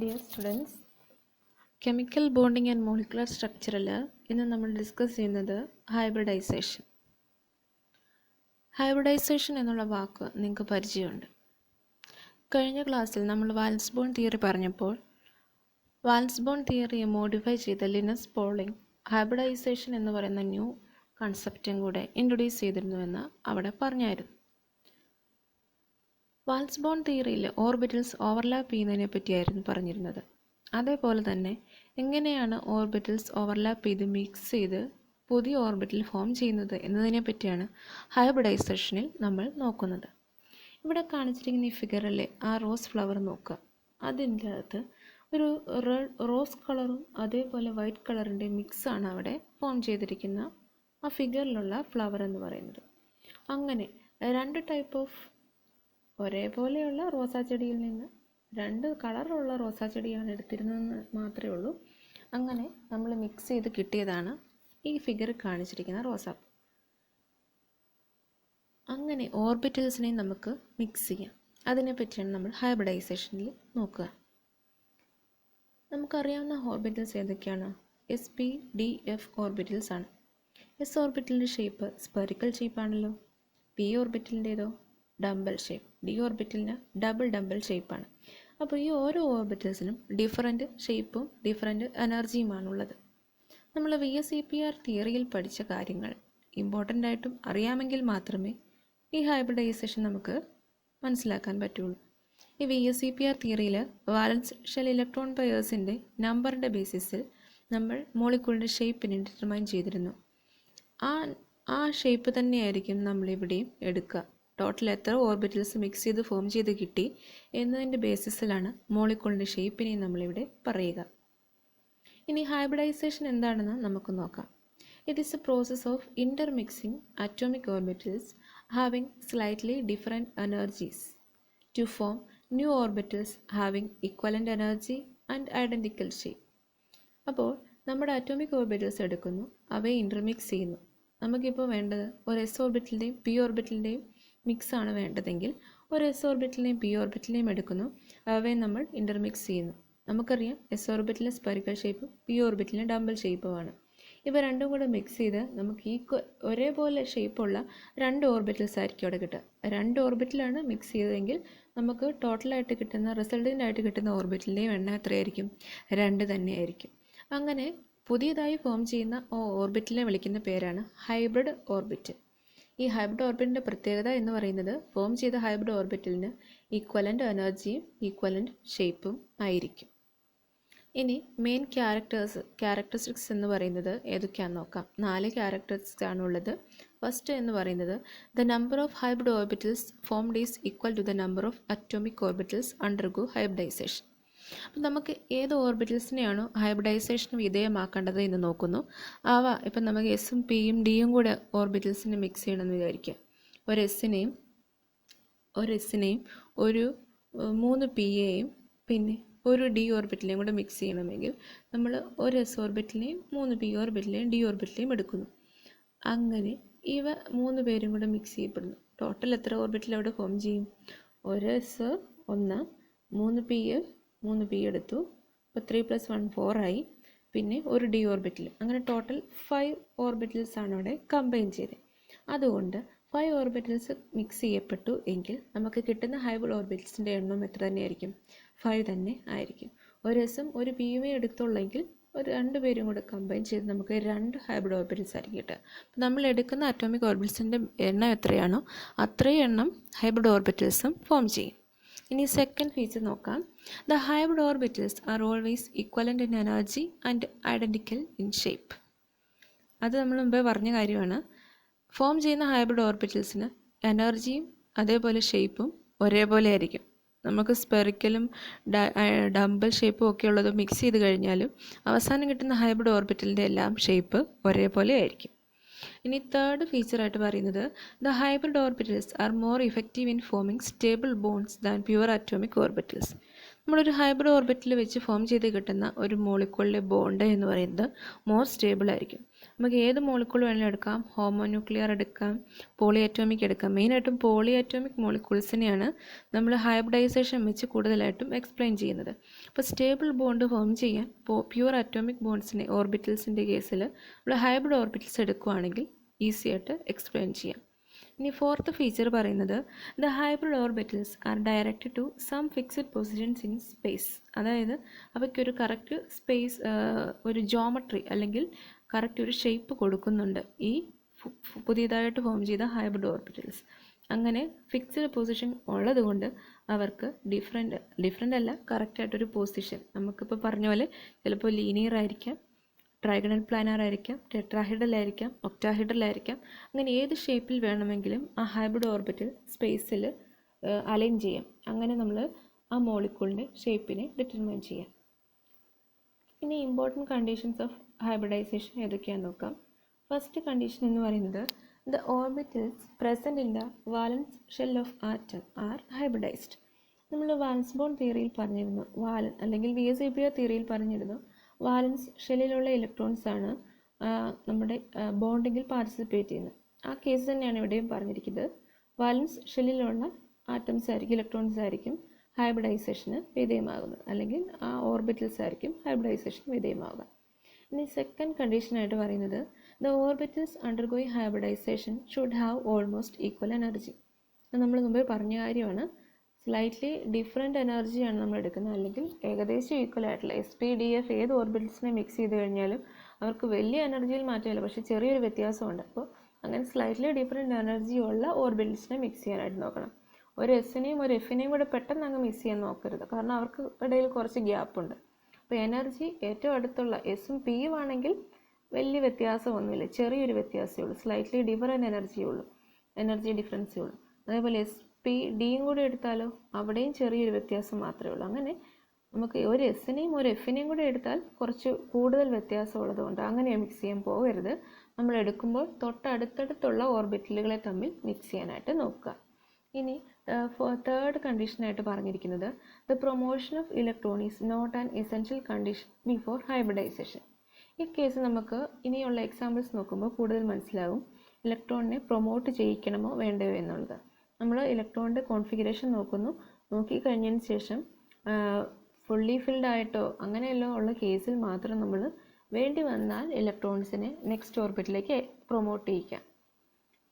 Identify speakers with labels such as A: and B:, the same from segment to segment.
A: Dear students, chemical bonding and molecular സ്ട്രക്ചറിൽ ഇന്ന് നമ്മൾ ഡിസ്കസ് ചെയ്യുന്നത് ഹൈബ്രിഡൈസേഷൻ. ഹൈബ്രിഡൈസേഷൻ എന്നുള്ള വാക്ക് നിങ്ങൾക്ക് പരിചയമുണ്ട്. കഴിഞ്ഞ ക്ലാസ്സിൽ നമ്മൾ വാൽസ് ബോണ്ട് തിയറി പറഞ്ഞപ്പോൾ വാൽസ് ബോണ്ട് തിയറിയെ മോഡിഫൈ ചെയ്ത ലിനസ് പോളിംഗ് ഹൈബ്രിഡൈസേഷൻ എന്ന് പറയുന്ന ന്യൂ കൺസെപ്റ്റും കൂടെ ഇൻട്രൊഡ്യൂസ് ചെയ്തിരുന്നുവെന്ന് അവിടെ പറഞ്ഞായിരുന്നു. വാൽസ് ബോണ്ട് തിയറിയിൽ ഓർബിറ്റൽസ് ഓവർലാപ്പ് ചെയ്യുന്നതിനെ പറ്റിയായിരുന്നു പറഞ്ഞിരുന്നത്. അതേപോലെ തന്നെ എങ്ങനെയാണ് ഓർബിറ്റൽസ് ഓവർലാപ്പ് ചെയ്ത് മിക്സ് ചെയ്ത് പുതിയ ഓർബിറ്റൽ ഫോം ചെയ്യുന്നത് എന്നതിനെ പറ്റിയാണ് ഹൈബ്രിഡൈസേഷനിൽ നമ്മൾ നോക്കുന്നത്. ഇവിടെ കാണിച്ചിരിക്കുന്ന ഈ ഫിഗറിലെ ആ റോസ് ഫ്ലവർ നോക്കുക. അതിൻ്റെ അകത്ത് ഒരു റോസ് കളറും അതേപോലെ വൈറ്റ് കളറിൻ്റെ മിക്സാണ് അവിടെ ഫോം ചെയ്തിരിക്കുന്ന ആ ഫിഗറിലുള്ള ഫ്ലവർ എന്ന് പറയുന്നത്. അങ്ങനെ രണ്ട് ടൈപ്പ് ഓഫ് ഒരേപോലെയുള്ള റോസാ ചെടിയിൽ നിന്ന് രണ്ട് കളറുള്ള റോസാ ചെടിയാണ് എടുത്തിരുന്നതെന്ന് മാത്രമേ ഉള്ളൂ. അങ്ങനെ നമ്മൾ മിക്സ് ചെയ്ത് കിട്ടിയതാണ് ഈ ഫിഗർ കാണിച്ചിരിക്കുന്ന റോസാപ്പൂ. അങ്ങനെ ഓർബിറ്റൽസിനെ നമുക്ക് മിക്സ് ചെയ്യാം. അതിനെപ്പറ്റിയാണ് നമ്മൾ ഹൈബ്രിഡൈസേഷനിൽ നോക്കുക. നമുക്കറിയാവുന്ന ഓർബിറ്റൽസ് ഏതൊക്കെയാണ്? SP-D-F ഓർബിറ്റൽസ് ആണ്. S ഓർബിറ്റലിൻ്റെ ഷേപ്പ് സ്പെറിക്കൽ ഷേപ്പാണല്ലോ. P ഓർബിറ്റലിൻ്റേതോ ഡംബൽ ഷേപ്പ്. D ഓർബിറ്റലിന് ഡബിൾ ഡംബൽ ഷേപ്പാണ്. അപ്പോൾ ഈ ഓരോ ഓർബിറ്റൽസിനും ഡിഫറൻറ്റ് ഷേപ്പും ഡിഫറൻറ്റ് എനർജിയുമാണുള്ളത്. നമ്മൾ VSEPR തിയറിയിൽ പഠിച്ച കാര്യങ്ങൾ ഇമ്പോർട്ടൻ്റ് ആയിട്ടും അറിയാമെങ്കിൽ മാത്രമേ ഈ ഹൈബ്രിഡൈസേഷൻ നമുക്ക് മനസ്സിലാക്കാൻ പറ്റുള്ളൂ. ഈ VSEPR തിയറിയിൽ വാലൻസ് ഷെൽ ഇലക്ട്രോൺ പെയേഴ്സിൻ്റെ നമ്പറിൻ്റെ ബേസിസിൽ നമ്മൾ മോളിക്യൂളിൻ്റെ ഷേപ്പിനെ ഡിറ്റർമൈൻ ചെയ്തിരുന്നു. ആ ഷേപ്പ് തന്നെയായിരിക്കും നമ്മളിവിടെയും എടുക്കുക. ടോട്ടൽ എത്ര ഓർബിറ്റൽസ് മിക്സ് ചെയ്ത് ഫോം ചെയ്ത് കിട്ടി എന്നതിൻ്റെ ബേസിസിലാണ് മോളിക്യൂളിൻ്റെ ഷേപ്പിനെ നമ്മളിവിടെ പറയുക. ഇനി ഹൈബ്രിഡൈസേഷൻ എന്താണെന്ന് നമുക്ക് നോക്കാം. It is a process of intermixing atomic orbitals having slightly different energies to form new orbitals having equivalent energy and identical shape. അപ്പോൾ നമ്മുടെ അറ്റോമിക് ഓർബിറ്റൽസ് എടുക്കുന്നു, അവയെ ഇൻ്റർമിക്സ് ചെയ്യുന്നു. നമുക്കിപ്പോൾ വേണ്ടത് ഒരു S ഓർബിറ്റലിൻ്റെയും P ഓർബിറ്റലിൻ്റെയും മിക്സാണ് വേണ്ടതെങ്കിൽ ഒരു S ഓർബിറ്റലിനെയും P ഓർബിറ്റലിനെയും എടുക്കുന്നു, അവയെ നമ്മൾ ഇൻ്റർമിക്സ് ചെയ്യുന്നു. നമുക്കറിയാം S ഓർബിറ്റലിന് സ്പെറിക്കൽ ഷേപ്പും P ഓർബിറ്റലിന് ഡംബൽ ഷേപ്പുമാണ്. ഇവ രണ്ടും കൂടെ മിക്സ് ചെയ്ത് നമുക്ക് ഒരേപോലെ ഷേപ്പുള്ള രണ്ട് ഓർബിറ്റൽസ് ആയിരിക്കും അവിടെ കിട്ടുക. രണ്ട് ഓർബിറ്റലാണ് മിക്സ് ചെയ്തതെങ്കിൽ നമുക്ക് ടോട്ടലായിട്ട് കിട്ടുന്ന റിസൾട്ടൻ്റായിട്ട് കിട്ടുന്ന ഓർബിറ്റലിൻ്റെയും എണ്ണം എത്രയായിരിക്കും? 2 തന്നെയായിരിക്കും. അങ്ങനെ പുതിയതായി ഫോം ചെയ്യുന്ന ഓർബിറ്റലിനെ വിളിക്കുന്ന പേരാണ് ഹൈബ്രിഡ് ഓർബിറ്റൽ. ഈ ഹൈബ്രിഡ് ഓർബിറ്റലിൻ്റെ പ്രത്യേകത എന്ന് പറയുന്നത് ഫോം ചെയ്ത ഹൈബ്രിഡ് ഓർബിറ്റലിന് ഈക്വലൻ്റ് എനർജിയും ഈക്വലൻ്റ് ഷേപ്പും ആയിരിക്കും. ഇനി മെയിൻ ക്യാരക്ടറിസ്റ്റിക്സ് എന്ന് പറയുന്നത് ഏതൊക്കെയാണെന്ന് നോക്കാം. 4 ക്യാരക്ടറിസ്റ്റിക്സ് ആണുള്ളത്. ഫസ്റ്റ് എന്ന് പറയുന്നത് the number of hybrid orbitals formed is equal to the number of atomic orbitals undergo hybridization. അപ്പം നമുക്ക് ഏത് ഓർബിറ്റൽസിനെയാണോ ഹൈബ്രിഡൈസേഷന് വിധേയമാക്കേണ്ടത് എന്ന് നോക്കുന്നു. ഇപ്പം നമുക്ക് എസും പിയും ഡിയും കൂടെ ഓർബിറ്റൽസിനെ മിക്സ് ചെയ്യണമെന്ന് വിചാരിക്കുക. ഒരു എസ്സിനെയും ഒരു 3 പിയെയും പിന്നെ ഒരു ഡി ഓർബിറ്റലിനെയും കൂടെ മിക്സ് ചെയ്യണമെങ്കിൽ നമ്മൾ ഒരു S ഓർബിറ്റലിനെയും 3 പി ഓർബിറ്റലിനെയും ഡി ഓർബിറ്റലിനെയും എടുക്കുന്നു. അങ്ങനെ ഇവ 3 പേരും കൂടെ മിക്സ് ചെയ്യപ്പെടുന്നു. ടോട്ടൽ എത്ര ഓർബിറ്റൽ അവിടെ ഫോം ചെയ്യും? ഒരു S 1, 3 പി എടുത്തു, അപ്പോൾ 3 + 1 4 ആയി. പിന്നെ ഒരു ഡി ഓർബിറ്റൽ. അങ്ങനെ ടോട്ടൽ 5 ഓർബിറ്റൽസ് ആണ് അവിടെ കമ്പൈൻ ചെയ്തത്. അതുകൊണ്ട് 5 ഓർബിറ്റൽസ് മിക്സ് ചെയ്യപ്പെട്ടു എങ്കിൽ നമുക്ക് കിട്ടുന്ന ഹൈബ്രിഡ് ഓർബിറ്റൽസിൻ്റെ എണ്ണം എത്ര തന്നെയായിരിക്കും? 5 തന്നെ ആയിരിക്കും. ഒരു എസും ഒരു പിയുമേ എടുത്തുള്ളെങ്കിൽ ഒരു 2 പേരും കൂടെ കമ്പൈൻ ചെയ്ത് നമുക്ക് 2 ഹൈബ്രിഡ് ഓർബിറ്റൽസ് ആയിരിക്കും കിട്ടുക. അപ്പോൾ നമ്മൾ എടുക്കുന്ന അറ്റോമിക് ഓർബിറ്റൽസിൻ്റെ എണ്ണം എത്രയാണോ അത്രയും എണ്ണം ഹൈബ്രിഡ് ഓർബിറ്റൽസും ഫോം ചെയ്യും. ഇനി സെക്കൻഡ് ഫീച്ചർ നോക്കാം. The hybrid orbitals are always equivalent in energy and identical in shape. അത് നമ്മൾ മുമ്പേ പറഞ്ഞ കാര്യമാണ്. ഫോം ചെയ്യുന്ന ഹൈബ്രിഡ് ഓർബിറ്റൽസിന് എനർജിയും അതേപോലെ ഷേപ്പും ഒരേപോലെ ആയിരിക്കും. നമുക്ക് സ്പെറിക്കലും ഡംബൽ ഷേപ്പും ഒക്കെ ഉള്ളത് മിക്സ് ചെയ്ത് കഴിഞ്ഞാലും അവസാനം കിട്ടുന്ന ഹൈബ്രിഡ് ഓർബിറ്റലിൻ്റെ എല്ലാം ഷേപ്പ് ഒരേപോലെ ആയിരിക്കും. ഇനി തേർഡ് ഫീച്ചറായിട്ട് പറയുന്നത് the hybrid orbitals are more effective in forming stable bonds than pure atomic orbitals. നമ്മളൊരു ഹൈബ്രിഡ് ഓർബിറ്റൽ വെച്ച് ഫോം ചെയ്ത് കിട്ടുന്ന ഒരു മോളിക്യൂളിലെ ബോണ്ട് എന്ന് പറയുന്നത് മോർ സ്റ്റേബിൾ ആയിരിക്കും. നമുക്ക് ഏത് മോളിക്കൂൾ വേണമെങ്കിലും എടുക്കാം, ഹോമോന്യൂക്ലിയർ എടുക്കാം, പോളിഅറ്റോമിക് എടുക്കാം. മെയിനായിട്ടും പോളിഅറ്റോമിക് മോളിക്യൂൾസിനെയാണ് നമ്മൾ ഹൈബ്രിഡൈസേഷൻ വെച്ച് കൂടുതലായിട്ടും എക്സ്പ്ലെയിൻ ചെയ്യുന്നത്. അപ്പോൾ സ്റ്റേബിൾ ബോണ്ട് ഫോം ചെയ്യാൻ പ്യുവർ അറ്റോമിക് ബോണ്ട്സിനെ ഓർബിറ്റൽസിൻ്റെ കേസിൽ നമ്മൾ ഹൈബ്രിഡ് ഓർബിറ്റൽസ് എടുക്കുകയാണെങ്കിൽ ഈസി ആയിട്ട് എക്സ്പ്ലെയിൻ ചെയ്യാം. ഇനി ഫോർത്ത് ഫീച്ചർ പറയുന്നത് the hybrid orbitals are directed to some fixed positions in space. അതായത് അവയ്ക്കൊരു കറക്റ്റ് സ്പേസ്, ഒരു ജോമെട്രി അല്ലെങ്കിൽ കറക്റ്റ് ഒരു ഷേപ്പ് കൊടുക്കുന്നുണ്ട് ഈ പുതിയതായിട്ട് ഫോം ചെയ്ത ഹൈബ്രിഡ് ഓർബിറ്റൽസ്. അങ്ങനെ ഫിക്സഡ് പൊസിഷൻ ഉള്ളതുകൊണ്ട് അവർക്ക് ഡിഫറെൻ്റ് അല്ല, കറക്റ്റായിട്ടൊരു പൊസിഷൻ, നമുക്കിപ്പോൾ പറഞ്ഞ പോലെ ചിലപ്പോൾ ലീനിയർ ആയിരിക്കാം, ട്രൈഗണൽ പ്ലാനാർ ആയിരിക്കാം, ടെട്രാഹിഡൽ ആയിരിക്കാം, ഒക്ടാഹിഡൽ ആയിരിക്കാം. അങ്ങനെ ഏത് ഷേപ്പിൽ വേണമെങ്കിലും ആ ഹൈബ്രിഡ് ഓർബിറ്റൽ സ്പേസിൽ അലൈൻ ചെയ്യാം. അങ്ങനെ നമ്മൾ ആ മോളിക്യൂളിൻ്റെ ഷേപ്പിനെ ഡിറ്റർമൈൻ ചെയ്യാം. ഇനി ഇമ്പോർട്ടൻറ്റ് കണ്ടീഷൻസ് ഓഫ് ഹൈബ്രിഡൈസേഷൻ ഏതൊക്കെയാണെന്ന് നോക്കാം. ഫസ്റ്റ് കണ്ടീഷൻ എന്ന് പറയുന്നത് the orbitals present in the valence shell of atom are hybridized. നമ്മൾ വാലൻസ് ബോണ്ട് തിയറിയിൽ പറഞ്ഞിരുന്നു, അല്ലെങ്കിൽ VSEPR തിയറിയിൽ പറഞ്ഞിരുന്നു, വാലൻസ് ഷെല്ലിലുള്ള ഇലക്ട്രോൺസാണ് നമ്മുടെ ബോണ്ടിങ്ങിൽ പാർട്ടിസിപ്പേറ്റ് ചെയ്യുന്നത്. ആ കേസ് തന്നെയാണ് ഇവിടെയും പറഞ്ഞിരിക്കുന്നത്. വാലൻസ് ഷെല്ലിലുള്ള ആറ്റംസ് ആയിരിക്കും, ഇലക്ട്രോൺസ് ആയിരിക്കും ഹൈബ്രിഡൈസേഷന് വിധേയമാകുന്നത്, അല്ലെങ്കിൽ ആ ഓർബിറ്റൽസ് ആയിരിക്കും ഹൈബ്രിഡൈസേഷന് വിധേയമാകുക. ഇനി സെക്കൻഡ് കണ്ടീഷനായിട്ട് പറയുന്നത് the orbitals undergoing hybridization should have almost equal energy. നമ്മൾ മുമ്പേ പറഞ്ഞ കാര്യമാണ്. സ്ലൈറ്റ്ലി ഡിഫറെൻറ്റ് എനർജിയാണ് നമ്മൾ എടുക്കുന്നത്, അല്ലെങ്കിൽ ഏകദേശം ഈക്വൽ ആയിട്ടുള്ള SPDF ഏത് ഓർബിറ്റൽസിനെ മിക്സ് ചെയ്ത് കഴിഞ്ഞാലും അവർക്ക് വലിയ എനർജിയിൽ മാറ്റമില്ല, പക്ഷേ ചെറിയൊരു വ്യത്യാസമുണ്ട്. അപ്പോൾ അങ്ങനെ സ്ലൈറ്റ്ലി ഡിഫറെൻറ്റ് എനർജി ഉള്ള ഓർബിറ്റൽസിനെ മിക്സ് ചെയ്യാനായിട്ട് നോക്കണം. ഒരു എസിനെയും ഒരു എഫിനെയും കൂടെ പെട്ടെന്ന് അങ്ങ് മിക്സ് ചെയ്യാൻ നോക്കരുത്, കാരണം അവർക്ക് ഇടയിൽ കുറച്ച് ഗ്യാപ്പുണ്ട്. അപ്പോൾ എനർജി ഏറ്റവും അടുത്തുള്ള എസും പിയും ആണെങ്കിൽ വലിയ വ്യത്യാസമൊന്നുമില്ല, ചെറിയൊരു വ്യത്യാസമേ ഉള്ളൂ, സ്ലൈറ്റ്ലി ഡിഫറെൻറ്റ് എനർജി ഡിഫറൻസേ ഉള്ളൂ. അതേപോലെ SPDയും കൂടി എടുത്താലോ അവിടെയും ചെറിയൊരു വ്യത്യാസം മാത്രമേ ഉള്ളൂ. അങ്ങനെ നമുക്ക് ഒരു എസിനെയും ഒരു എഫിനെയും കൂടി എടുത്താൽ കുറച്ച് കൂടുതൽ വ്യത്യാസമുള്ളതുകൊണ്ട് അങ്ങനെ മിക്സ് ചെയ്യാൻ പോകരുത്. നമ്മൾ എടുക്കുമ്പോൾ തൊട്ടടുത്തടുത്തുള്ള ഓർബിറ്റലുകളെ തമ്മിൽ മിക്സ് ചെയ്യാനായിട്ട് നോക്കുക. ഇനി തേർഡ് കണ്ടീഷനായിട്ട് പറഞ്ഞിരിക്കുന്നത് the promotion of electron is not an essential condition before hybridization. ഈ കേസ് നമുക്ക് ഇനിയുള്ള എക്സാമ്പിൾസ് നോക്കുമ്പോൾ കൂടുതൽ മനസ്സിലാവും ഇലക്ട്രോണിനെ പ്രൊമോട്ട് ചെയ്യിക്കണമോ വേണ്ടയോ എന്നുള്ളത്. നമ്മൾ ഇലക്ട്രോണിൻ്റെ കോൺഫിഗറേഷൻ നോക്കിക്കഴിഞ്ഞതിന് ശേഷം ഫുള്ളി ഫിൽഡ് ആയിട്ടോ അങ്ങനെയല്ലോ ഉള്ള കേസിൽ മാത്രം നമ്മൾ വേണ്ടി വന്നാൽ ഇലക്ട്രോൺസിനെ നെക്സ്റ്റ് ഓർബിറ്റിലേക്ക് പ്രൊമോട്ട് ചെയ്യിക്കാം.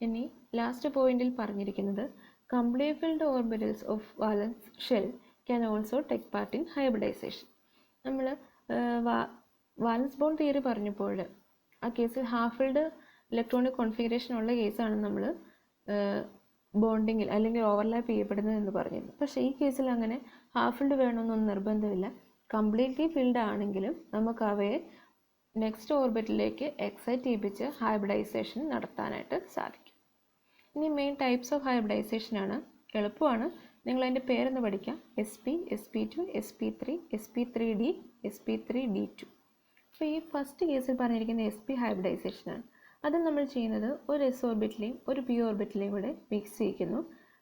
A: ഇനി ലാസ്റ്റ് പോയിന്റിൽ പറഞ്ഞിരിക്കുന്നത് complete filled orbitals of valence shell can also take part in hybridization. നമ്മൾ വാലൻസ് ബോണ്ട് തിയറി പറഞ്ഞപ്പോൾ ആ കേസിൽ ഹാഫ് ഫിൽഡ് ഇലക്ട്രോണിക് കോൺഫിഗറേഷൻ ഉള്ള കേസാണ് നമ്മൾ ബോണ്ടിങ്ങിൽ അല്ലെങ്കിൽ ഓവർലാപ്പ് ചെയ്യപ്പെടുന്നത് എന്ന് പറഞ്ഞിരുന്നു. പക്ഷേ ഈ കേസിൽ അങ്ങനെ ഹാഫ് ഫിൽഡ് വേണമെന്നൊന്നും നിർബന്ധമില്ല. കംപ്ലീറ്റ്ലി ഫിൽഡ് ആണെങ്കിലും നമുക്ക് അവയെ നെക്സ്റ്റ് ഓർബിറ്റിലേക്ക് എക്സൈറ്റ് ചെയ്യിപ്പിച്ച് ഹൈബ്രിഡൈസേഷൻ നടത്താനായിട്ട് സാധിക്കും. ഇനി മെയിൻ ടൈപ്സ് ഓഫ് ഹൈബ്രിഡൈസേഷൻ ആണ്, എളുപ്പമാണ്, നിങ്ങളതിൻ്റെ പേരൊന്ന് പഠിക്കാം. SP, SP2, SP3, SP3D, SP3D2. അപ്പോൾ ഈ ഫസ്റ്റ് കേസിൽ പറഞ്ഞിരിക്കുന്ന SP ഹൈബ്രിഡൈസേഷനാണ്. അത് നമ്മൾ ചെയ്യുന്നത് ഒരു S ഓർബിറ്റിലെയും ഒരു P ഓർബിറ്റിലെയും കൂടെ മിക്സ് ചെയ്യിക്കുന്നു.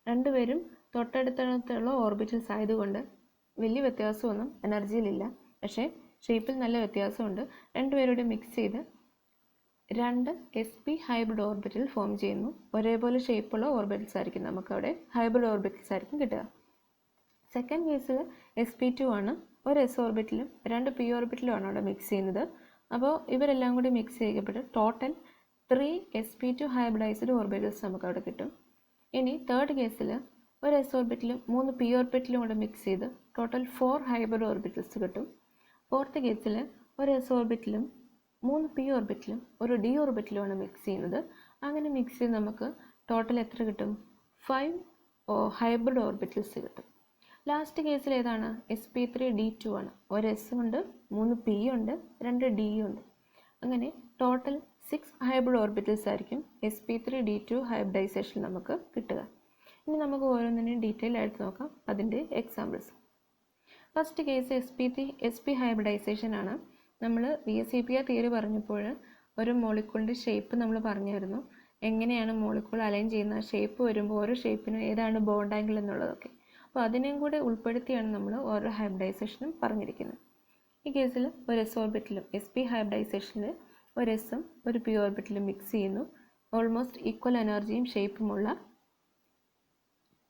A: രണ്ടുപേരും തൊട്ടടുത്തുള്ള ഓർബിറ്റൽസ് ആയതുകൊണ്ട് വലിയ വ്യത്യാസമൊന്നും എനർജിയിലില്ല, പക്ഷേ ഷേപ്പിൽ നല്ല വ്യത്യാസമുണ്ട്. രണ്ടുപേരുടെ മിക്സ് ചെയ്ത് രണ്ട് SP ഹൈബ്രിഡ് ഓർബിറ്റൽ ഫോം ചെയ്യുന്നു. ഒരേപോലെ ഷേപ്പുള്ള ഓർബിറ്റൽസ് ആയിരിക്കും നമുക്കവിടെ ഹൈബ്രിഡ് ഓർബിറ്റൽസ് ആയിരിക്കും കിട്ടുക. സെക്കൻഡ് കേസിൽ SP2 ആണ്, ഒരു S ഓർബിറ്റിലും രണ്ട് P ഓർബിറ്റിലും ആണ് അവിടെ മിക്സ് ചെയ്യുന്നത്. അപ്പോൾ ഇവരെല്ലാം കൂടി മിക്സ് ചെയ്യപ്പെട്ട് ടോട്ടൽ 3 SP2 ഹൈബ്രിഡൈസ്ഡ് ഓർബിറ്റൽസ് നമുക്ക് അവിടെ കിട്ടും. ഇനി തേർഡ് കേസിൽ ഒരു S ഓർബിറ്റിലും 3 P ഓർബിറ്റിലും കൂടെ മിക്സ് ചെയ്ത് ടോട്ടൽ 4 ഹൈബ്രിഡ് ഓർബിറ്റൽസ് കിട്ടും. ഫോർത്ത് കേസിൽ ഒരു S ഓർബിറ്റിലും 3 P ഓർബിറ്റിലും ഒരു D ഓർബിറ്റിലുമാണ് മിക്സ് ചെയ്യുന്നത്. അങ്ങനെ മിക്സ് ചെയ്ത് നമുക്ക് ടോട്ടൽ എത്ര കിട്ടും? 5 ഹൈബ്രിഡ് ഓർബിറ്റൽസ് കിട്ടും. ലാസ്റ്റ് കേസിൽ ഏതാണ്? SP3D2 ആണ്. ഒരു S ഉണ്ട്, 3 P ഉണ്ട്, 2 D ഉണ്ട്. അങ്ങനെ ടോട്ടൽ 6 ഹൈബ്രിഡ് ഓർബിറ്റൽസ് ആയിരിക്കും SP3D2 ഹൈബ്രിഡൈസേഷൻ നമുക്ക് കിട്ടുക. ഇനി നമുക്ക് ഓരോന്നിനെയും ഡീറ്റെയിൽ ആയിട്ട് നോക്കാം, അതിൻ്റെ examples. First case SP hybridization ആണ്. നമ്മൾ VSEPR തിയറി പറഞ്ഞപ്പോൾ ഒരു മോളിക്യൂളിൻ്റെ ഷേപ്പ് നമ്മൾ പറഞ്ഞായിരുന്നു, എങ്ങനെയാണ് മോളിക്യൂൾ അലൈൻ ചെയ്യുന്ന ഷേപ്പ് വരുമ്പോൾ ഓരോ ഷേപ്പിനും ഏതാണ് ബോണ്ട് ആംഗിൾ എന്നുള്ളതൊക്കെ. അപ്പോൾ അതിനെയും കൂടെ ഉൾപ്പെടുത്തിയാണ് നമ്മൾ ഓരോ ഹൈബ്രിഡൈസേഷനും പറഞ്ഞിരിക്കുന്നത്. ഈ കേസിൽ ഒരു S ഓർബിറ്റിലും SP ഹൈബ്രിഡൈസേഷനിൽ ഒരു എസും ഒരു പി ഓർബിറ്റലും മിക്സ് ചെയ്യുന്നു. ഓൾമോസ്റ്റ് ഈക്വൽ എനർജിയും ഷേപ്പുമുള്ള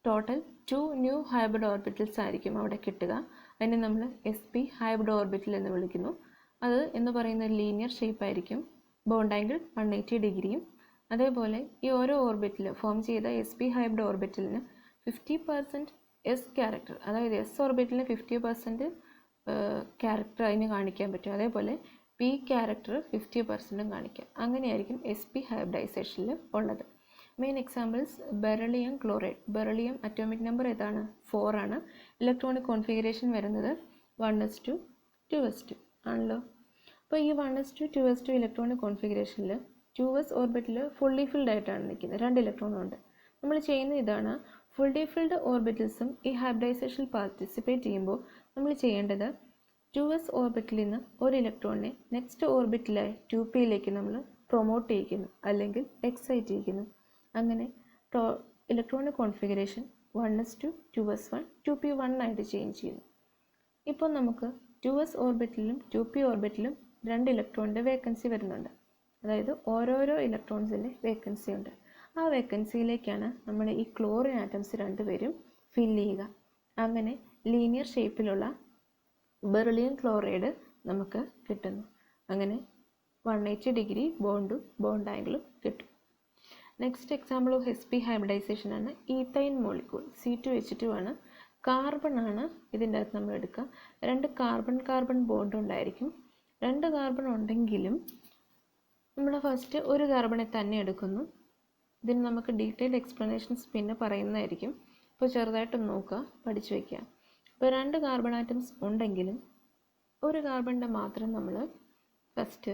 A: ടോട്ടൽ 2 ന്യൂ ഹൈബ്രിഡ് ഓർബിറ്റൽസ് ആയിരിക്കും അവിടെ കിട്ടുക. അതിനെ നമ്മൾ SP ഹൈബ്രിഡ് ഓർബിറ്റൽ എന്ന് വിളിക്കുന്നു. അത് എന്ന് പറയുന്ന ഒരു ലീനിയർ ഷേപ്പ് ആയിരിക്കും. ബോണ്ട് ആംഗിൾ 180 ഡിഗ്രിയും. അതേപോലെ ഈ ഓരോ ഓർബിറ്റിൽ ഫോം ചെയ്ത SP ഹൈബ്രിഡ് ഓർബിറ്റലിന് 50% എസ് ക്യാരക്ടർ, അതായത് എസ് ഓർബിറ്റലിന് 50% ക്യാരക്ടർ അതിന് കാണിക്കാൻ പറ്റും. അതേപോലെ പി ക്യാരക്ടർ 50% കാണിക്കാം. അങ്ങനെയായിരിക്കും SP ഹൈബ്രിഡൈസേഷനിൽ ഉള്ളത്. Main examples beryllium chloride. Beryllium atomic number ഏതാണ്? 4 ആണ്. ഇലക്ട്രോണിക് കോൺഫിഗറേഷൻ വരുന്നത് 1s2 2s2 ആണല്ലോ. അപ്പോൾ ഈ 1s2 2s2 ഇലക്ട്രോണിക് കോൺഫിഗറേഷനിൽ 2s ഓർബിറ്റിൽ ഫുള്ളി ഫിൽഡ് ആയിട്ടാണ് നിൽക്കുന്നത്. 2 ഇലക്ട്രോണും ഉണ്ട്. നമ്മൾ ചെയ്യുന്ന ഇതാണ്, ഫുള്ളി ഫിൽഡ് ഓർബിറ്റൽസും ഈ ഹൈബ്രിഡൈസേഷനിൽ പാർട്ടിസിപ്പേറ്റ് ചെയ്യുമ്പോൾ നമ്മൾ ചെയ്യേണ്ടത് 2s ഓർബിറ്റിൽ നിന്ന് ഒരു ഇലക്ട്രോണിനെ നെക്സ്റ്റ് ഓർബിറ്റിലായി 2pയിലേക്ക് നമ്മൾ പ്രൊമോട്ട് ചെയ്യിക്കുന്നു അല്ലെങ്കിൽ എക്സൈറ്റ് ചെയ്യിക്കുന്നു. അങ്ങനെ electronic configuration 1s2 2s1 2p1 ആയിട്ട് ചേഞ്ച് ചെയ്യുന്നു. ഇപ്പോൾ നമുക്ക് 2s ഓർബിറ്റിലും 2p ഓർബിറ്റിലും 2 ഇലക്ട്രോണിൻ്റെ വേക്കൻസി വരുന്നുണ്ട്. അതായത് ഓരോരോ ഇലക്ട്രോൺസിൻ്റെ വേക്കൻസി ഉണ്ട്. ആ വേക്കൻസിയിലേക്കാണ് നമ്മുടെ ഈ ക്ലോറിൻ ആറ്റംസ് രണ്ടുപേരും ഫില്ല് ചെയ്യുക. അങ്ങനെ ലീനിയർ ഷേപ്പിലുള്ള ബെറിലിയം ക്ലോറൈഡ് നമുക്ക് കിട്ടുന്നു. അങ്ങനെ 180 ഡിഗ്രി ബോണ്ടും ബോണ്ട് ആംഗിളും കിട്ടും. Next example of SP hybridization ആണ് ഈത്തൈൻ മോളിക്യൂൾ. C2H2 ആണ്. കാർബൺ ആണ് ഇതിൻ്റെ അകത്ത് നമ്മൾ എടുക്കുക. 2 കാർബൺ ബോണ്ട് ഉണ്ടായിരിക്കും. 2 കാർബൺ ഉണ്ടെങ്കിലും നമ്മൾ ഫസ്റ്റ് ഒരു കാർബണെ തന്നെ എടുക്കുന്നു. ഇതിന് നമുക്ക് ഡീറ്റെയിൽഡ് എക്സ്പ്ലനേഷൻസ് പിന്നെ പറയുന്നതായിരിക്കും. ഇപ്പോൾ ചെറുതായിട്ടൊന്ന് നോക്കുക, പഠിച്ചു വയ്ക്കുക. ഇപ്പോൾ 2 കാർബൺ ആറ്റംസ് ഉണ്ടെങ്കിലും ഒരു കാർബണിൻ്റെ മാത്രം നമ്മൾ ഫസ്റ്റ്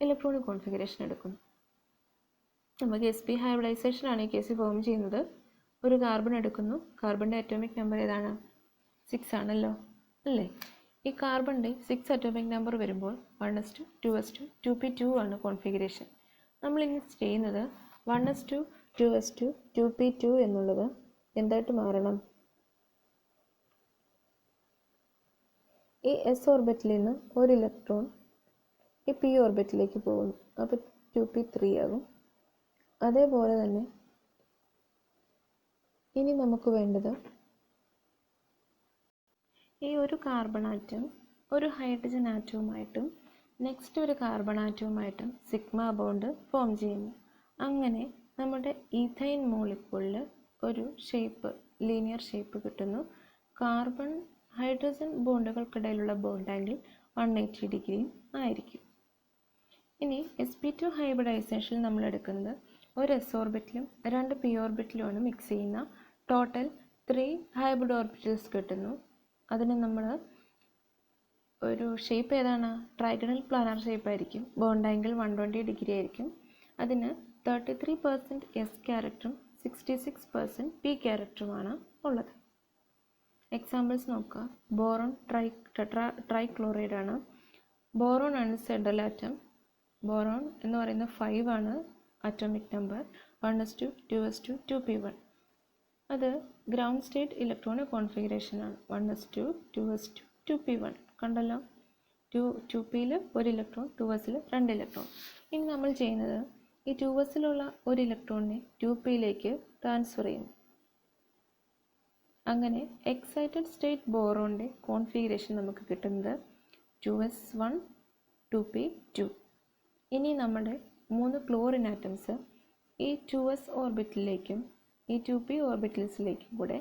A: ഇലക്ട്രോണിക് കോൺഫിഗറേഷൻ എടുക്കുന്നു. നമുക്ക് SP ഹൈബ്രിഡൈസേഷൻ ആണ് ഈ കേസിൽ ഫോം ചെയ്യുന്നത്. ഒരു കാർബൺ എടുക്കുന്നു. കാർബണിൻ്റെ അറ്റോമിക് നമ്പർ ഏതാണ്? 6 ആണല്ലോ, അല്ലേ? ഈ കാർബണിൻ്റെ 6 അറ്റോമിക് നമ്പർ വരുമ്പോൾ 1s2 2s2 2p2 ആണ് കോൺഫിഗറേഷൻ. നമ്മളിനി ചെയ്യുന്നത് 1s2 2s2 2p2 എന്നുള്ളത് എന്തായിട്ട് മാറണം? ഈ എസ് ഓർബിറ്റിൽ നിന്ന് ഒരു ഇലക്ട്രോൺ ഈ പി ഓർബിറ്റിലേക്ക് പോകുന്നു. അപ്പോൾ 2p3 ആകും. അതേപോലെ തന്നെ ഇനി നമുക്ക് വേണ്ടത് ഈ ഒരു കാർബൺ ആറ്റം ഒരു ഹൈഡ്രജൻ ആറ്റവുമായിട്ടും നെക്സ്റ്റ് ഒരു കാർബൺ ആറ്റവുമായിട്ടും സിഗ്മ ബോണ്ട് ഫോം ചെയ്യുന്നു. അങ്ങനെ നമ്മുടെ ഈഥൈൻ മോളിക്യൂളിൽ ഒരു ഷേപ്പ്, ലീനിയർ ഷേപ്പ് കിട്ടുന്നു. കാർബൺ ഹൈഡ്രജൻ ബോണ്ടുകൾക്കിടയിലുള്ള ബോണ്ട് ആംഗിൾ 180 ഡിഗ്രിയും ആയിരിക്കും. ഇനി sp2 ഹൈബ്രിഡൈസേഷനിൽ നമ്മൾ എടുക്കുന്നത് ഒരു എസ് ഓർബിറ്റിലും 2 പി ഓർബിറ്റിലുമാണ് മിക്സ് ചെയ്യുന്ന ടോട്ടൽ 3 ഹൈബ്രിഡ് ഓർബിറ്റൽസ് കിട്ടുന്നു. അതിന് നമ്മൾ ഒരു ഷേപ്പ് ഏതാണ്? ട്രൈഗണൽ പ്ലാനാർ ഷേപ്പ് ആയിരിക്കും. ബോണ്ട് ആംഗിൾ 120 ഡിഗ്രി ആയിരിക്കും. അതിന് 33% എസ് ക്യാരക്ടറും 66% പി ക്യാരക്ടറുമാണ് ഉള്ളത്. എക്സാമ്പിൾസ് നോക്കുക. ബോറോൺ ട്രൈക്ലോറൈഡ് ആണ്. ബോറോൺ ആണ് സെൻട്രൽ ആറ്റം. ബോറോൺ എന്ന് പറയുന്ന 5 ആണ് atomic number. 1s2 2s2 2p1. അത് ഗ്രൗണ്ട് സ്റ്റേറ്റ് ഇലക്ട്രോണിക് കോൺഫിഗറേഷൻ ആണ്. 1s2 2s2 2p1 കണ്ടല്ലോ. 2pയിൽ ഒരു ഇലക്ട്രോൺ, 2sൽ 2 ഇലക്ട്രോൺ. ഇനി നമ്മൾ ചെയ്യുന്നത് ഈ 2sലുള്ള ഒരു ഇലക്ട്രോണിനെ 2pയിലേക്ക് ട്രാൻസ്ഫർ ചെയ്യുന്നു. അങ്ങനെ എക്സൈറ്റഡ് സ്റ്റേറ്റ് ബോറോണിൻ്റെ കോൺഫിഗറേഷൻ നമുക്ക് കിട്ടുന്നത് 2s1 2p2. ഇനി നമ്മുടെ 3 ക്ലോറിൻ ആറ്റംസ് ഈ 2s ഓർബിറ്റലിലേക്കും ഈ 2p ഓർബിറ്റൽസിലേക്കും കൂടെ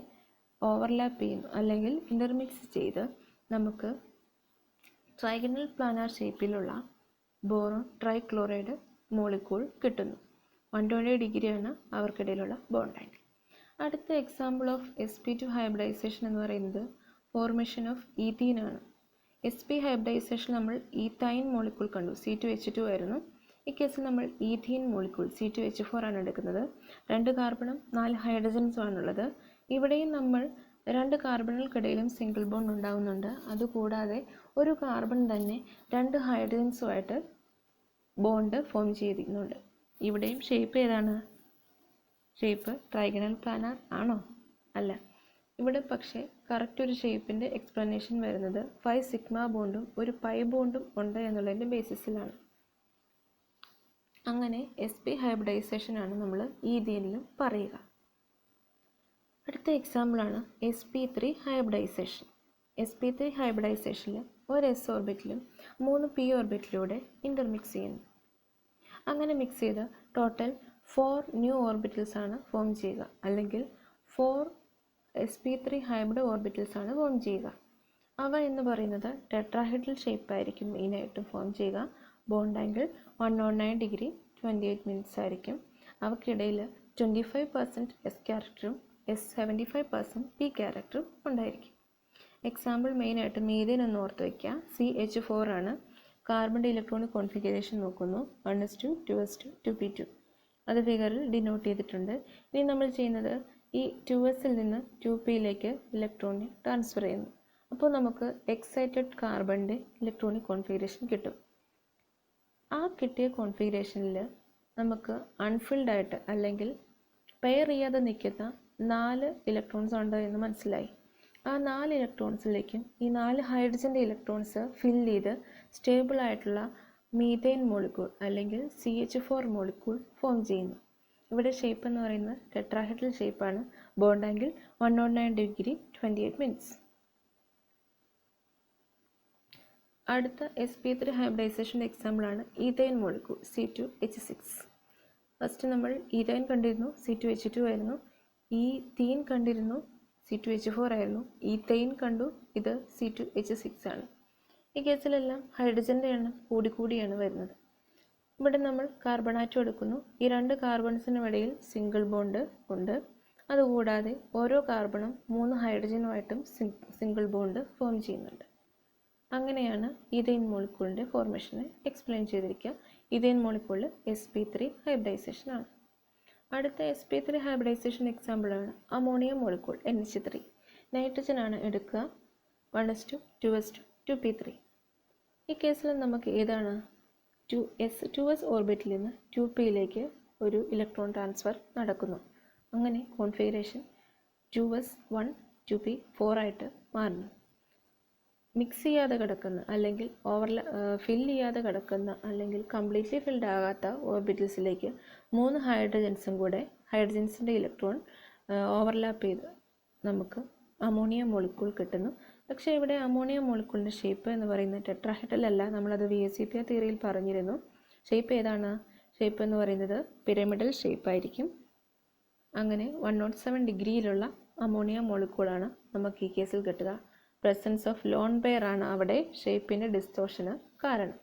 A: ഓവർലാപ്പ് ചെയ്യുന്നു, അല്ലെങ്കിൽ ഇൻ്റർമിക്സ് ചെയ്ത് നമുക്ക് ട്രൈഗണൽ പ്ലാനാർ ഷേപ്പിലുള്ള ബോറോൺ ട്രൈക്ലോറൈഡ് മോളിക്യൂൾ കിട്ടുന്നു. 120 ഡിഗ്രിയാണ് അവർക്കിടയിലുള്ള ബോണ്ട് ആംഗിൾ. അടുത്ത എക്സാമ്പിൾ ഓഫ് sp2 ഹൈബ്രിഡൈസേഷൻ എന്ന് പറയുന്നത് ഫോർമേഷൻ ഓഫ് ഈത്തീൻ ആണ്. sp ഹൈബ്രിഡൈസേഷൻ നമ്മൾ ഈത്തൈൻ മോളിക്യൂൾ കണ്ടു, C2H2 ആയിരുന്നു. ഈ കേസിൽ നമ്മൾ ഈഥീൻ മോളിക്യൂൾ C2H4 ആണ് എടുക്കുന്നത്. 2 കാർബണും 4 ഹൈഡ്രജൻസും ആണുള്ളത്. ഇവിടെയും നമ്മൾ 2 കാർബണുകൾക്കിടയിലും സിംഗിൾ ബോണ്ട് ഉണ്ടാകുന്നുണ്ട്. അതുകൂടാതെ ഒരു കാർബൺ തന്നെ 2 ഹൈഡ്രജൻസുമായിട്ട് ബോണ്ട് ഫോം ചെയ്തിരുന്നുണ്ട്. ഇവിടെയും ഷേപ്പ് ഏതാണ്? ഷേപ്പ് ട്രൈഗണൽ പ്ലാനാർ ആണോ? അല്ല. ഇവിടെ പക്ഷേ കറക്റ്റ് ഒരു ഷേപ്പിൻ്റെ എക്സ്പ്ലനേഷൻ വരുന്നത് 5 സിഗ്മ ബോണ്ടും ഒരു പൈ ബോണ്ടും ഉണ്ട് എന്നുള്ളതിൻ്റെ ബേസിസിലാണ്. അങ്ങനെ sp ഹൈബ്രിഡൈസേഷനാണ് നമ്മൾ ഈഥീനിലും പറയുക. അടുത്ത എക്സാമ്പിളാണ് sp3 ഹൈബ്രിഡൈസേഷൻ. sp3 ഹൈബ്രിഡൈസേഷനിൽ ഒരു s ഓർബിറ്റിലും 3 p ഓർബിറ്റിലൂടെ ഇൻ്റർമിക്സ് ചെയ്യുന്നു. അങ്ങനെ മിക്സ് ചെയ്ത് ടോട്ടൽ 4 ന്യൂ ഓർബിറ്റൽസ് ആണ് ഫോം ചെയ്യുക, അല്ലെങ്കിൽ 4 sp3 ഹൈബ്രിഡ് ഓർബിറ്റൽസ് ആണ് ഫോം ചെയ്യുക. അവ എന്ന് പറയുന്നത് ടെട്രാഹെഡ്രൽ ഷേപ്പ് ആയിരിക്കും മെയിനായിട്ടും ഫോം ചെയ്യുക. ബോണ്ട് ആംഗിൾ 109 ഡിഗ്രി 28 മിനിറ്റ്സ് ആയിരിക്കും. അവയ്ക്കിടയിൽ 25% s ക്യാരക്ടറും 75% p ക്യാരക്ടറും ഉണ്ടായിരിക്കും. എക്സാമ്പിൾ മെയിനായിട്ട് മീഥേൻ എന്ന് ഓർത്ത് വയ്ക്കുക. CH4 ആണ്. കാർബണിൻ്റെ ഇലക്ട്രോണിക് കോൺഫിഗറേഷൻ നോക്കുന്നു. 1s2 2s2 2p2. അത് ഫിഗറിൽ ഡിനോട്ട് ചെയ്തിട്ടുണ്ട്. ഇനി നമ്മൾ ചെയ്യുന്നത് ഈ 2sൽ നിന്ന് 2pയിലേക്ക് ഇലക്ട്രോണിനെ ട്രാൻസ്ഫർ ചെയ്യുന്നു. അപ്പോൾ നമുക്ക് എക്സൈറ്റഡ് കാർബണിൻ്റെ ഇലക്ട്രോണിക് കോൺഫിഗറേഷൻ കിട്ടും. ആ കിട്ടിയ കോൺഫിഗറേഷനിൽ നമുക്ക് അൺഫിൽഡ് ആയിട്ട് അല്ലെങ്കിൽ പെയർ ചെയ്യാതെ നിൽക്കുന്ന 4 ഇലക്ട്രോൺസ് ഉണ്ട് എന്ന് മനസ്സിലായി. ആ 4 ഇലക്ട്രോൺസിലേക്കും ഈ 4 ഹൈഡ്രജൻ്റെ ഇലക്ട്രോൺസ് ഫിൽ ചെയ്ത് സ്റ്റേബിൾ ആയിട്ടുള്ള മീഥേൻ മോളിക്യൂൾ അല്ലെങ്കിൽ CH4 മോളിക്യൂൾ ഫോം ചെയ്യുന്നു. ഇവിടെ ഷേപ്പ് എന്ന് പറയുന്നത് ടെട്രാഹെഡ്രൽ ഷേപ്പാണ്. Bond angle 109 degree 28 minutes. അടുത്ത sp3 ഹൈബ്രിഡൈസേഷൻ്റെ എക്സാമ്പിളാണ് ഈഥൈൻ മോളിക്യൂൾ C2H6. ഫസ്റ്റ് നമ്മൾ ഈഥൈൻ കണ്ടിരുന്നു, C2H2 ആയിരുന്നു. ഈഥീൻ കണ്ടിരുന്നു, C2H4 ആയിരുന്നു. ഈഥൈൻ കണ്ടു, ഇത് C2H6 ആണ്. ഈ കേസിലെല്ലാം ഹൈഡ്രജൻ്റെ എണ്ണം കൂടിയാണ് വരുന്നത്. ഇവിടെ നമ്മൾ കാർബൺ ആറ്റം എടുക്കുന്നു. ഈ 2 കാർബൺസിനുമിടയിൽ സിംഗിൾ ബോണ്ട് ഉണ്ട്. അതുകൂടാതെ ഓരോ കാർബണും 3 ഹൈഡ്രജനുമായിട്ടും സിംഗിൾ ബോണ്ട് ഫോം ചെയ്യുന്നുണ്ട്. അങ്ങനെയാണ് ഈഥൈൻ മോളിക്യൂളിൻ്റെ ഫോർമേഷനെ എക്സ്പ്ലെയിൻ ചെയ്തിരിക്കുക. ഈഥൈൻ മോളിക്യൂളിൽ sp3 ഹൈബ്രിഡൈസേഷൻ ആണ്. അടുത്ത sp3 ഹൈബ്രിഡൈസേഷൻ എക്സാമ്പിളാണ് അമോണിയം മോളിക്യൂൾ NH3. നൈട്രജൻ ആണ് എടുക്കുക. 1s2 2s2 2p3. ഈ കേസിൽ നമുക്ക് ഏതാണ് 2s ഓർബിറ്റിൽ നിന്ന് 2pയിലേക്ക് ഒരു ഇലക്ട്രോൺ ട്രാൻസ്ഫർ നടക്കുന്നു. അങ്ങനെ കോൺഫിഗറേഷൻ 2s1 2p4 ആയിട്ട് മാറുന്നു. മിക്സ് ചെയ്യാതെ കിടക്കുന്ന അല്ലെങ്കിൽ ഫിൽ ചെയ്യാതെ കിടക്കുന്ന അല്ലെങ്കിൽ കംപ്ലീറ്റ്ലി ഫിൽഡ് ആകാത്ത ഓർബിറ്റൽസിലേക്ക് 3 ഹൈഡ്രജൻസും കൂടെ ഹൈഡ്രജൻസിൻ്റെ ഇലക്ട്രോൺ ഓവർലാപ്പ് ചെയ്ത് നമുക്ക് അമോണിയ മോളിക്യൂൾ കിട്ടുന്നു. പക്ഷേ ഇവിടെ അമോണിയ മോളിക്യൂളിൻ്റെ ഷേപ്പ് എന്ന് പറയുന്നത് ടെട്രാഹെഡ്രൽ അല്ല. നമ്മളത് VSEPR തിയറിയിൽ പറഞ്ഞിരുന്നു. ഷേപ്പ് ഏതാണ്? ഷേപ്പ് എന്ന് പറയുന്നത് പിരമിഡൽ ഷേപ്പ് ആയിരിക്കും. അങ്ങനെ 107 ഡിഗ്രിയിലുള്ള അമോണിയ മോളിക്യൂളാണ് നമുക്ക് ഈ കേസിൽ കിട്ടുക. പ്രസൻസ് ഓഫ് ലോൺ പെയർ ആണ് അവിടെ ഷേപ്പിൻ്റെ ഡിസ്റ്റോർഷന് കാരണം.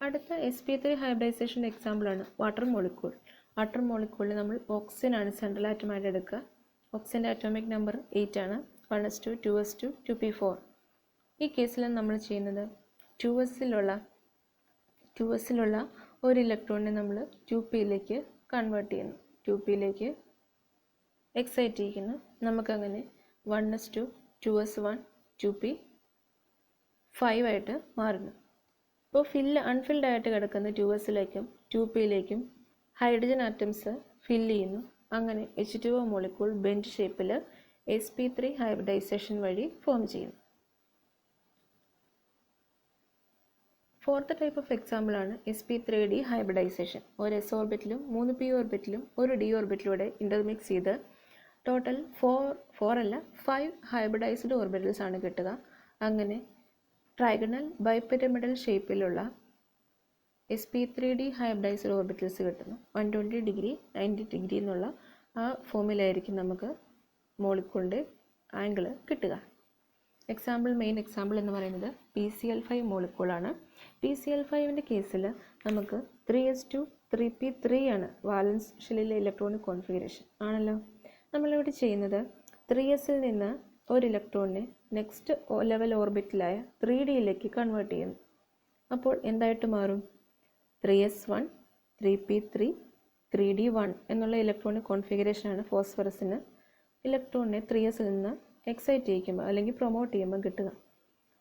A: അടുത്ത sp3 ഹൈബ്രിഡൈസേഷൻ്റെ എക്സാമ്പിളാണ് വാട്ടർ മോളിക്യൂൾ. വാട്ടർ മോളിക്യൂളിൽ നമ്മൾ ഓക്സിജൻ ആണ് സെൻട്രൽ ആറ്റമായിട്ട് എടുക്കുക. ഓക്സിജൻ്റെ അറ്റോമിക് നമ്പർ 8 ആണ്. 1s2 2s2 2p4. ഈ കേസിൽ നമ്മൾ ചെയ്യുന്നത് 2sലുള്ള ഒരു ഇലക്ട്രോണിനെ നമ്മൾ 2pയിലേക്ക് കൺവേർട്ട് ചെയ്യുന്നു. 2pയിലേക്ക് എക്സൈറ്റ് ചെയ്യുന്നു. നമുക്കങ്ങനെ 1s2 2s1 2p5 ആയിട്ട് മാറുന്നു. ഇപ്പോൾ അൺഫിൽഡ് ആയിട്ട് കിടക്കുന്ന 2sലേക്കും 2pയിലേക്കും ഹൈഡ്രജൻ ആറ്റംസ് ഫിൽ ചെയ്യുന്നു. അങ്ങനെ H2O മോളിക്യൂൾ ബെൻഡ് ഷേപ്പിൽ sp3 ഹൈബ്രിഡൈസേഷൻ വഴി ഫോം ചെയ്യുന്നു. ഫോർത്ത് ടൈപ്പ് ഓഫ് എക്സാമ്പിളാണ് sp3d ഹൈബ്രിഡൈസേഷൻ. ഒരു s ഓർബിറ്റിലും 3 p ഓർബിറ്റിലും ഒരു d ഓർബിറ്റിലൂടെ ഇൻ്റർമിക്സ് ചെയ്ത് ടോട്ടൽ 5 ഹൈബ്രിഡൈസ്ഡ് ഓർബിറ്റൽസ് ആണ് കിട്ടുക. അങ്ങനെ ട്രൈഗണൽ ബൈപിരമിഡൽ ഷേപ്പിലുള്ള sp3d ഹൈബ്രിഡൈസ്ഡ് ഓർബിറ്റൽസ് കിട്ടുന്നു. 120 ഡിഗ്രി 90 ഡിഗ്രി എന്നുള്ള ആ ഫോമിലായിരിക്കും നമുക്ക് മോളിക്യൂളിൻ്റെ ആംഗിൾ കിട്ടുക. മെയിൻ എക്സാമ്പിൾ എന്ന് പറയുന്നത് PCl5 മോളിക്യൂളാണ്. PCl5ൻ്റെ കേസിൽ നമുക്ക് 3s2 3p3 ആണ് വാലൻസ് ഷെല്ലിലെ ഇലക്ട്രോണിക് കോൺഫിഗറേഷൻ ആണല്ലോ. നമ്മളിവിടെ ചെയ്യുന്നത് 3sൽ നിന്ന് ഒരു ഇലക്ട്രോണിനെ നെക്സ്റ്റ് ലെവൽ ഓർബിറ്റിലായ 3dയിലേക്ക് കൺവേർട്ട് ചെയ്യുന്നു. അപ്പോൾ എന്തായിട്ട് മാറും? 3s1 3p3 3d1 എന്നുള്ള ഇലക്ട്രോണിക് കോൺഫിഗറേഷനാണ് ഫോസ്ഫറസിന് ഇലക്ട്രോണിനെ 3sൽ നിന്ന് എക്സൈറ്റ് ചെയ്യിക്കുമ്പോൾ അല്ലെങ്കിൽ പ്രൊമോട്ട് ചെയ്യുമ്പോൾ കിട്ടുക.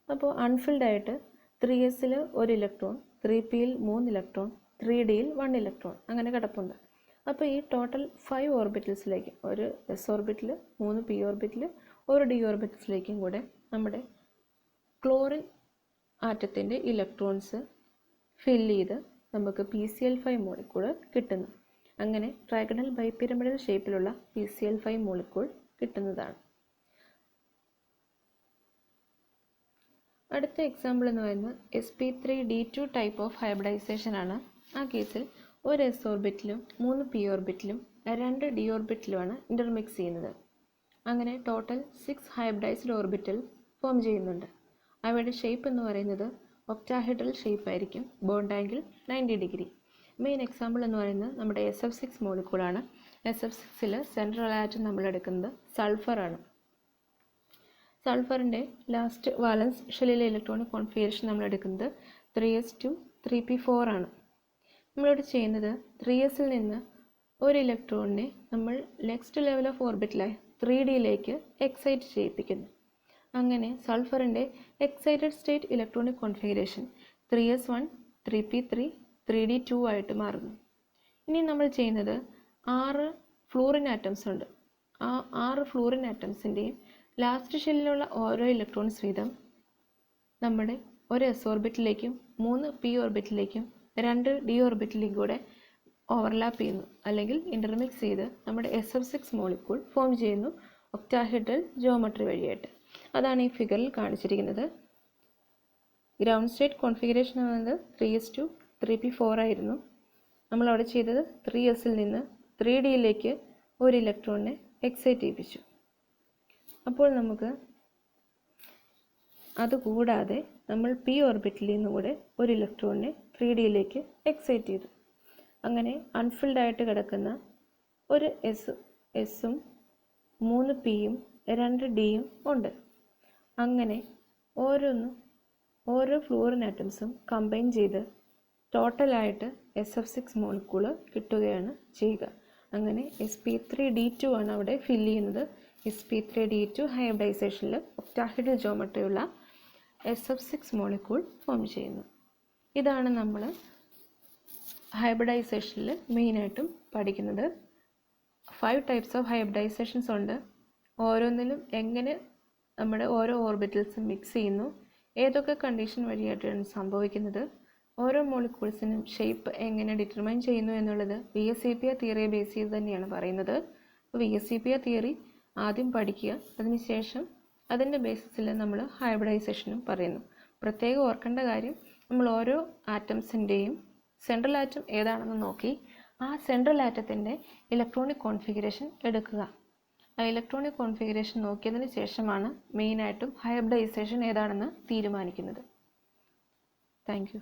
A: അപ്പോൾ അൺഫിൽഡ് ആയിട്ട് 3sൽ ഒരു ഇലക്ട്രോൺ, 3pയിൽ 3 ഇലക്ട്രോൺ, 3dയിൽ 1 ഇലക്ട്രോൺ അങ്ങനെ കിടപ്പുണ്ട്. അപ്പോൾ ഈ ടോട്ടൽ 5 ഓർബിറ്റൽസിലേക്ക് ഒരു s ഓർബിറ്റിൽ 3 p ഓർബിറ്റിൽ ഒരു d ഓർബിറ്റൽസിലേക്കും കൂടെ നമ്മുടെ ക്ലോറിൻ ആറ്റത്തിൻ്റെ ഇലക്ട്രോൺസ് ഫിൽ ചെയ്ത് നമുക്ക് PCl5 മോളിക്കൂൾ കിട്ടുന്നു. അങ്ങനെ ട്രൈഗണൽ ബൈപിരമിഡൽ ഷേപ്പിലുള്ള PCl5 മോളിക്കൂൾ കിട്ടുന്നതാണ്. അടുത്ത എക്സാമ്പിൾ എന്ന് പറയുന്നത് sp3d2 ടൈപ്പ് ഓഫ് ഹൈബ്രിഡൈസേഷൻ ആണ്. ആ കേസിൽ ഒരു s ഓർബിറ്റിലും 3 p ഓർബിറ്റിലും 2 d ഓർബിറ്റിലുമാണ് ഇൻ്റർമിക്സ് ചെയ്യുന്നത്. അങ്ങനെ ടോട്ടൽ 6 ഹൈബ്രിഡൈസ്ഡ് ഓർബിറ്റൽ ഫോം ചെയ്യുന്നുണ്ട്. അവയുടെ ഷേപ്പ് എന്ന് പറയുന്നത് ഒക്ടാഹെഡ്രൽ ഷേപ്പ് ആയിരിക്കും. Bond angle 90 degree. Main example എന്ന് പറയുന്നത് നമ്മുടെ SF6 മോളിക്കൂളാണ്. SF6ൽ സെൻട്രൽ ആറ്റം നമ്മൾ എടുക്കുന്നത് സൾഫറാണ്. സൾഫറിൻ്റെ ലാസ്റ്റ് വാലൻസ് ഷെല്ലിലെ ഇലക്ട്രോണിക് കോൺഫിഗറേഷൻ നമ്മൾ എടുക്കുന്നത് 3s2 3p4 ആണ്. നമ്മളിവിടെ ചെയ്യുന്നത് 3sൽ നിന്ന് ഒരു ഇലക്ട്രോണിനെ നമ്മൾ നെക്സ്റ്റ് ലെവൽ ഓഫ് ഓർബിറ്റിലായി 3dയിലേക്ക് എക്സൈറ്റ് ചെയ്യിപ്പിക്കുന്നു. അങ്ങനെ സൾഫറിൻ്റെ excited state electronic configuration 3s1 3p3 3d2 ആയിട്ട് മാറുന്നു. ഇനി നമ്മൾ ചെയ്യുന്നത് 6 ഫ്ലൂറിൻ ആറ്റംസ് ഉണ്ട്. ആ 6 ഫ്ലൂറിൻ ആറ്റംസിൻ്റെയും ലാസ്റ്റ് ഷെല്ലിലുള്ള ഓരോ ഇലക്ട്രോൺസ് വീതം നമ്മുടെ ഒരു s ഓർബിറ്റിലേക്കും 3 p ഓർബിറ്റിലേക്കും 2 d ഓർബിറ്റിലേക്കും കൂടെ ഓവർലാപ്പ് ചെയ്യുന്നു, അല്ലെങ്കിൽ ഇൻ്റർമിക്സ് ചെയ്ത് നമ്മുടെ SF6 മോളിക്കൂൾ ഫോം ചെയ്യുന്നു ഒക്ടാഹെഡ്രൽ ജിയോമെട്രി വഴിയായിട്ട്. അതാണ് ഈ ഫിഗറിൽ കാണിച്ചിരിക്കുന്നത്. ഗ്രൗണ്ട് സ്റ്റേറ്റ് കോൺഫിഗറേഷൻ എന്നത് 3s2 3p4 ആയിരുന്നു. നമ്മളവിടെ ചെയ്തത് 3sൽ നിന്ന് 3dയിലേക്ക് ഒരു ഇലക്ട്രോണിനെ എക്സൈറ്റ് ചെയ്യിപ്പിച്ചു. അപ്പോൾ നമുക്ക് അതുകൂടാതെ നമ്മൾ p ഓർബിറ്റിൽ നിന്ന് കൂടെ ഒരു ഇലക്ട്രോണിനെ 3dയിലേക്ക് എക്സൈറ്റ് ചെയ്തു. അങ്ങനെ അൺഫിൽഡ് ആയിട്ട് കിടക്കുന്ന ഒരു എസും 3 പിയും 2 ഡിയും ഉണ്ട്. അങ്ങനെ ഓരോ ഫ്ലൂറിൻ ആറ്റംസും കമ്പൈൻ ചെയ്ത് ടോട്ടലായിട്ട് SF6 മോളിക്കൂൾ കിട്ടുകയാണ് ചെയ്യുക. അങ്ങനെ sp3d2 ആണ് അവിടെ ഫില്ല് ചെയ്യുന്നത്. sp3d2 ഹൈബ്രിഡൈസേഷനിൽ ഒക്ടാഹെഡ്രൽ ജിയോമെട്രിയുള്ള SF6 മോളിക്കൂൾ ഫോം ചെയ്യുന്നു. ഇതാണ് നമ്മൾ ഹൈബ്രിഡൈസേഷനിൽ മെയിനായിട്ടും പഠിക്കുന്നത്. 5 ടൈപ്സ് ഓഫ് ഹൈബ്രിഡൈസേഷൻസ് ഉണ്ട്. ഓരോന്നിലും എങ്ങനെ നമ്മുടെ ഓരോ ഓർബിറ്റൽസും മിക്സ് ചെയ്യുന്നു, ഏതൊക്കെ കണ്ടീഷൻ വഴിയായിട്ടാണ് സംഭവിക്കുന്നത്, ഓരോ മോളിക്യൂൾസിനും ഷേപ്പ് എങ്ങനെ ഡിറ്റർമൈൻ ചെയ്യുന്നു എന്നുള്ളത് VSEPR തിയറിയെ ബേസ് ചെയ്ത് തന്നെയാണ് പറയുന്നത്. അപ്പോൾ VSEPR തിയറി ആദ്യം പഠിക്കുക, അതിനുശേഷം അതിൻ്റെ ബേസിസിൽ നമ്മൾ ഹൈബ്രിഡൈസേഷനും പറയുന്നു. പ്രത്യേകം ഓർക്കേണ്ട കാര്യം, നമ്മൾ ഓരോ ആറ്റംസിൻ്റെയും സെൻട്രൽ ആറ്റം ഏതാണെന്ന് നോക്കി ആ സെൻട്രൽ ആറ്റത്തിൻ്റെ ഇലക്ട്രോണിക് കോൺഫിഗറേഷൻ എടുക്കുക. ആ ഇലക്ട്രോണിക് കോൺഫിഗറേഷൻ നോക്കിയതിന് ശേഷമാണ് മെയിനായിട്ടും ഹൈബ്രിഡൈസേഷൻ ഏതാണെന്ന് തീരുമാനിക്കുന്നത്. Thank you.